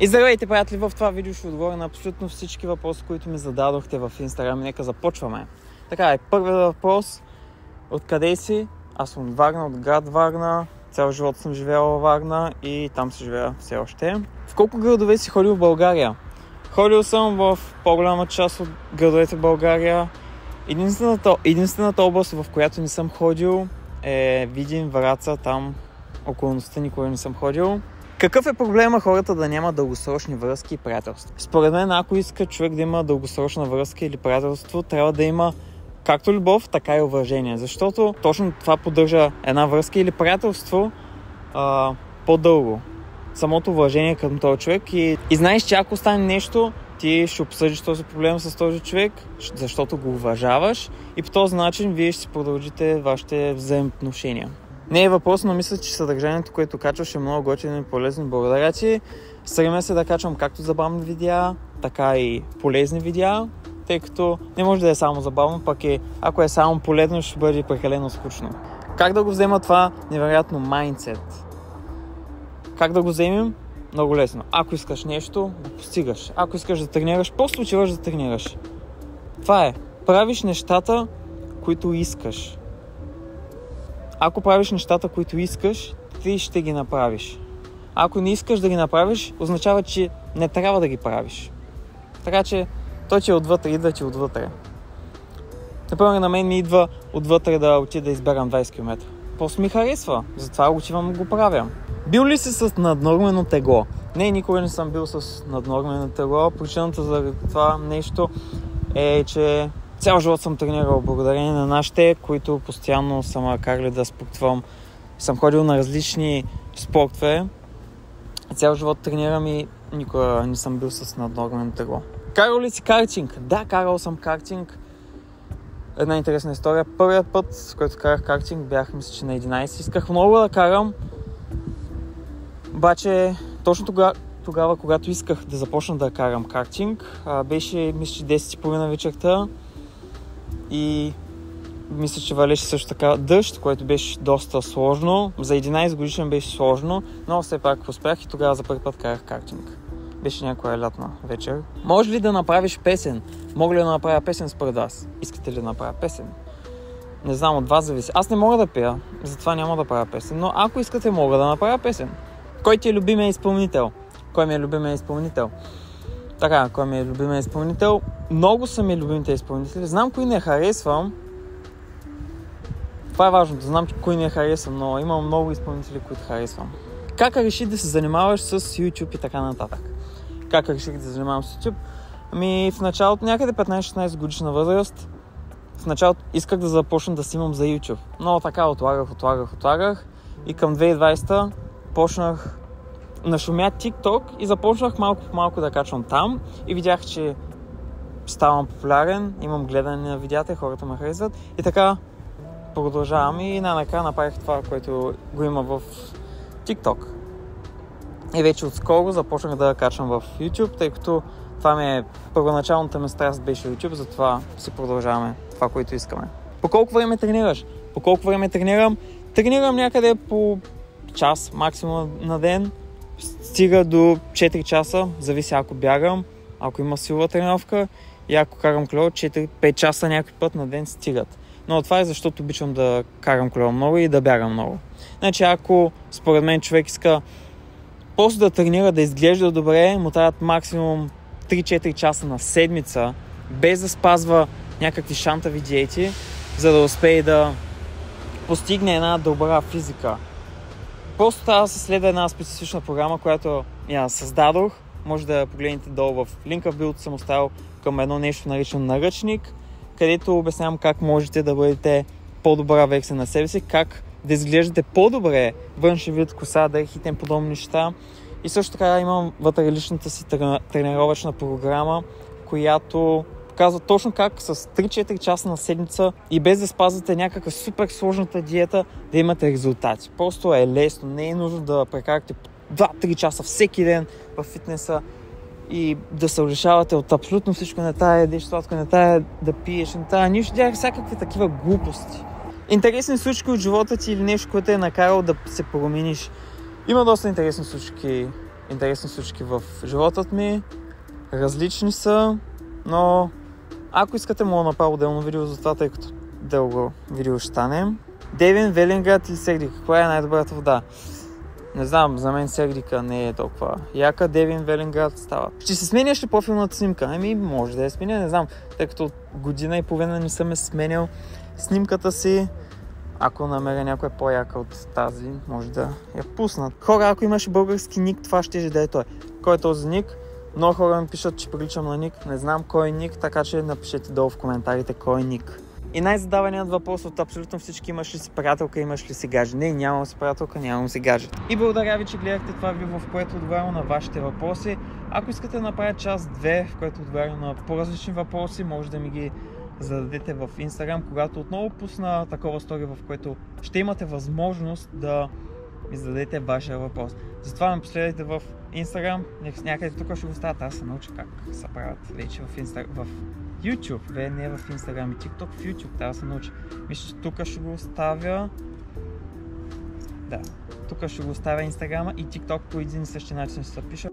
И здравейте, приятели! В това видео ще отговоря на абсолютно всички въпроси, които ми зададохте в Instagram. Нека започваме. Така първият въпрос. Откъде си? Аз съм от Варна, от град Варна. Цял живот съм живяла във Варна и там се живея все още. В колко градове си ходил в България? Ходил съм в по-голяма част от градовете в България. Единствената област, в която не съм ходил е Видин, Враца, там околността никога не съм ходил. Какъв е проблема хората да нямат дългосрочни връзки и приятелства? Според мен, ако иска човек да има дългосрочна връзка или приятелство, трябва да има както любов, така и уважение. Защото точно това поддържа една връзка или приятелство по-дълго. Самото уважение към този човек и знаеш, че ако стане нещо, ти ще обсъдиш този проблем с този човек, защото го уважаваш и по този начин вие ще си продължите вашите взаимоотношения. Не е въпрос, но мисля, че съдържанието, което качваш е много готино и полезно. Благодаря ти. Стремя се да качвам както забавни видеа, така и полезни видеа, тъй като не може да е само забавно, пък ако е само полезно, ще бъде прекалено скучно. Как да го взема това невероятно майндсет? Как да го вземем? Много лесно. Ако искаш нещо, го постигаш. Ако искаш да тренираш, просто отиваш да тренираш. Това е. Правиш нещата, които искаш. Ако правиш нещата, които искаш, ти ще ги направиш. Ако не искаш да ги направиш, означава, че не трябва да ги правиш. Така че той ти е отвътре, идва ти отвътре. Например, на мен ми идва отвътре да отида да изберам 20 км. Просто ми харесва, затова отивам да го правя. Бил ли си с наднормено тегло? Не, никога не съм бил с наднормено тегло. Причината за това нещо е, че цял живот съм тренирал благодарение на нашите, които постоянно са ме карали да спортвам. Съм ходил на различни спортове. Цял живот тренирам и никога не съм бил с наднормено тегло. Карал ли си картинг? Да, карал съм картинг. Една интересна история. Първият път, с който карах картинг, бях, мисля, че на 11. Исках много да карам. Обаче, точно тогава, когато исках да започна да карам картинг, беше, мисля, че 10:30 вечерта и мисля, че валеше също така дъжд, което беше доста сложно. За 11 годишен беше сложно, но все пак успях и тогава за първи път карах картинг. Беше някоя лятна вечер. Може ли да направиш песен? Мога ли да направя песен според вас? Искате ли да направя песен? Не знам, от вас зависи. Аз не мога да пея, затова няма да правя песен, но ако искате, мога да направя песен. Кой ти е любимия изпълнител? Кой ми е любимия изпълнител? Така, кой ми е любимия изпълнител? Много са ми любимите изпълнители. Знам кои не харесвам. Това е важното. Знам кои не харесвам, но имам много изпълнители, които харесвам. Как реши да се занимаваш с YouTube и така нататък? Как реших да се занимавам с YouTube? В началото, някъде 15-16 годишна възраст, в началото исках да започна да снимам за YouTube. Но така отлагах и към 2020 почнах нашумя TikTok и започнах малко по малко да качвам там и видях, че ставам популярен, имам гледане на видеята и хората ме харесват и така продължавам и накрая направих това, което го има в TikTok. И вече отскоро започнах да качвам в YouTube, тъй като това ми е първоначалната ми страст беше YouTube, затова си продължаваме това, което искаме. По колко време тренираш? По колко време тренирам? Тренирам някъде по час максимум на ден. Стига до 4 часа, зависи ако бягам, ако има силова тренировка и ако карам колело, 4-5 часа някой път на ден стигат. Но това е защото обичам да карам колело много и да бягам много. Значи ако според мен човек иска просто да тренира, да изглежда добре, му трябват максимум 3-4 часа на седмица, без да спазва някакви шантави диети, за да успее да постигне една добра физика. Просто трябва да се следва една специфична програма, която я създадох. Може да я погледнете долу в линка в билото, съм оставил към едно нещо наричано наръчник, където обяснявам как можете да бъдете по-добра версия на себе си, как да изглеждате по-добре външен вид, коса, дрехи и тем подобни неща. И също така имам вътре личната си тренировъчна програма, която показва точно как с 3-4 часа на седмица и без да спазвате някаква супер сложната диета да имате резултати. Просто е лесно, не е нужно да прекарате 2-3 часа всеки ден в фитнеса и да се лишавате от абсолютно всичко, не тая ядеш сладко, не тая да пиеш, не тая нищо, всякакви такива глупости. Интересни случки от живота ти или нещо, което е накарало да се промениш. Има доста интересни случки интересни случки в животът ми. Различни са, но ако искате, мога да направя отделно видео за това, тъй като дълго видео ще стане. Девин, Велинград или Сердика? Каква е най-добрата вода? Не знам, за мен Сердика не е толкова яка. Девин, Велинград става. Ще се сменяш ли профилната снимка? Ами, може да я сменя, не знам. Тъй като година и половина не съм сменял снимката си. Ако намеря някоя по-яка от тази, може да я пуснат. Хора, ако имаш български ник, това ще да е той. Кой е този ник? Много хора ми пишат, че приличам на ник. Не знам кой е ник, така че напишете долу в коментарите кой е ник. И най-задаваният въпрос от абсолютно всички: имаш ли си приятелка, имаш ли си гадже? Не, нямам си приятелка, нямам си гадже. И благодаря ви, че гледахте това видео, в което отговарям на вашите въпроси. Ако искате да направя част 2, в което отговарям на по-различни въпроси, може да ми ги зададете в Instagram, когато отново пусна такова стори, в което ще имате възможност да ми зададете вашия въпрос. Затова ме последвайте в Instagram, някъде тук ще го стават, аз се науча как се правят вече в YouTube, не в Instagram и TikTok, в YouTube трябва да се науча. Мисля, че тук ще го оставя. Да, тук ще го оставя Instagram и TikTok по един и същи начин се пише.